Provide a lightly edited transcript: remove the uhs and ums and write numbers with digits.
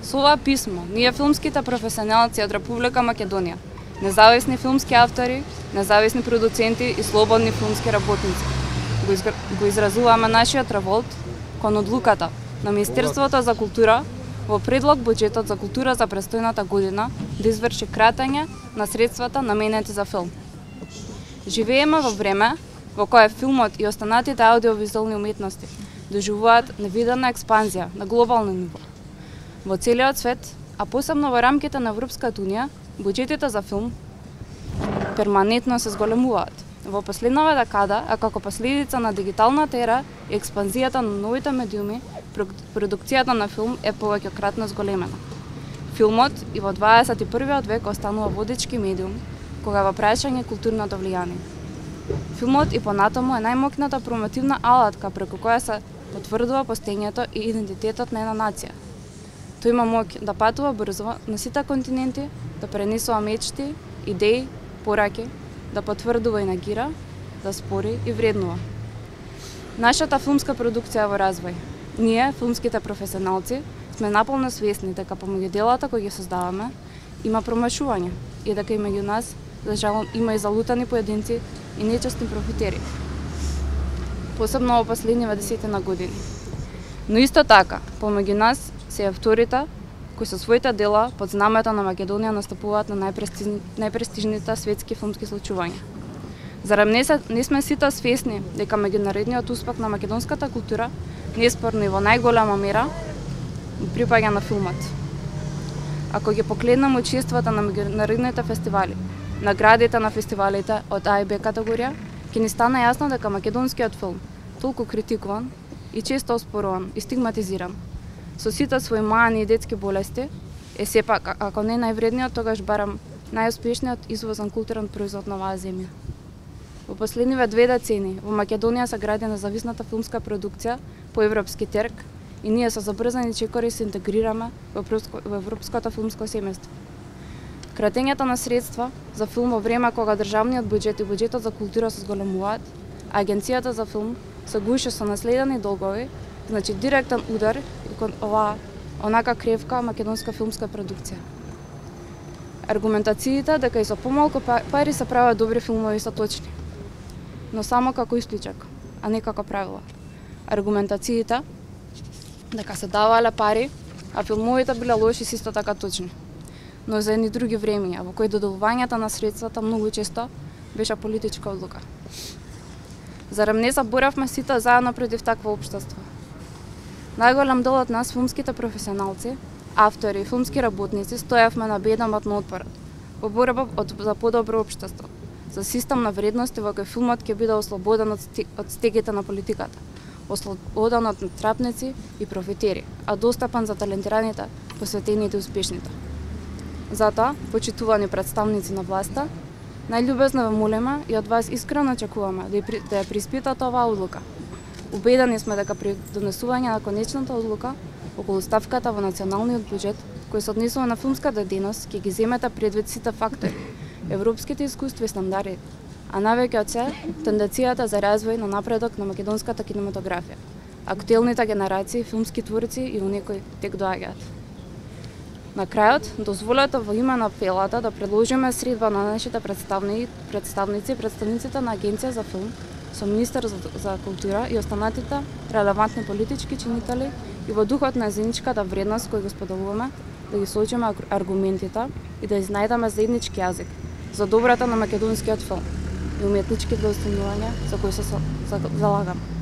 Со ова писмо, ние филмските професионалци од Република Македонија, независни филмски автори, независни продуценти и слободни филмски работници, го изразуваме нашиот револт кон одлуката на Министерството за култура во предлог буџетот за култура за престојната година да изврши кратење на средствата наменети за филм. Живееме во време во кое филмот и останатите аудиовизуални уметности доживуваат невидена експанзија на глобално ниво. Во целиот свет, а посебно во рамките на Европската унија, буџетите за филм перманентно се зголемуваат. Во последнава декада, а како последица на дигиталната ера и експанзијата на новите медиуми, продукцијата на филм е повеќекратно зголемена. Филмот и во 21. век останува водечки медиум, кога во прашање културното влијание. Филмот и понатаму е најмокната промотивна алатка преку која се потврдува постоењето и идентитетот на една нација. Тој има моќ да патува брзо на сите континенти, да пренесува мечти, идеи, пораки, да потврдува и негира, да спори и вреднува. Нашата филмска продукција е во развој. Ние, филмските професионалци, сме наполно свесни дека помеѓу делата кои ги создаваме има промашување и дека и меѓу нас, за жал, има и залутани поединци и нечестни профитери. Посебно во последниве десетина години. Но исто така, помеѓу нас се авторите кои со своите дела под знамето на Македонија настапуваат на најпрестижните светски филмски случувања. Зарем не сме сите свесни дека меѓународниот успех на македонската култура неспорно и во најголема мера припаѓа на филмот. Ако ги погледнеме учествата на меѓународните фестивали, наградите на фестивалите од А и Б категорија, ќе ни стане јасно дека македонскиот филм, толку критикуван и често оспоруван и стигматизиран, со сите своји мани и детски болести, е сепак, ако не највредниот, тогаш барам најуспешниот извозен културен производ на оваа земја. Во последниве 2 децени во Македонија се гради независната филмска продукција по европски терк и ние со забрзани чекори се интегрираме во европското филмско семејство. Кратењето на средства за филм во време кога државниот буџет и буџетот за култура се зголемуваат, а агенцијата за филм се гуши со наследени долгови, значи директен удар кон онака кревка македонска филмска продукција. Аргументациите дека и со помалку пари се прават добри филмови се точни, но само како исклучок, а не како правило. Аргументациите дека се давале пари, а филмовите биле лоши се исто така точни, но за едни други времења во кои доделувањето на средствата многу често беше политичка одлука. Зарем не се боравме сите заедно против такво општество? Најголем дел од нас, филмските професионалци, автори и филмски работници, стоевме на беданот на отпорот, во борба за подобро општество, за систем на вредности во кој филмот ќе биде ослободен од стегите на политиката, ослободен од натрапници и профитери, а достапен за талентираните, посветените и успешните. Затоа, почитувани представници на власта, најлюбезно ве молиме и од вас искрено очекуваме да ја преиспитате оваа одлука. Убедени сме дека при донесување на конечната одлука околу ставката во националниот буџет, кој се однесува на филмската дејност, ќе ги земете предвид сите фактори, европските искуства и стандарди, а навеќе од се тенденцијата за развој на напредок на македонската кинематографија, актуелните генерации филмски творци и оние кои тек доаѓаат. На крајот, дозволете во име на апелата да предложиме средба на нашите представниците на Агенција за филм, со министер за култура и останатите релевантни политички чинители и во духот на заедничката вредност кој го споделуваме, да ги соочиме аргументите и да изнајдеме заеднички јазик за добрата на македонскиот филм и уметнички достојувања за кои се залагаме.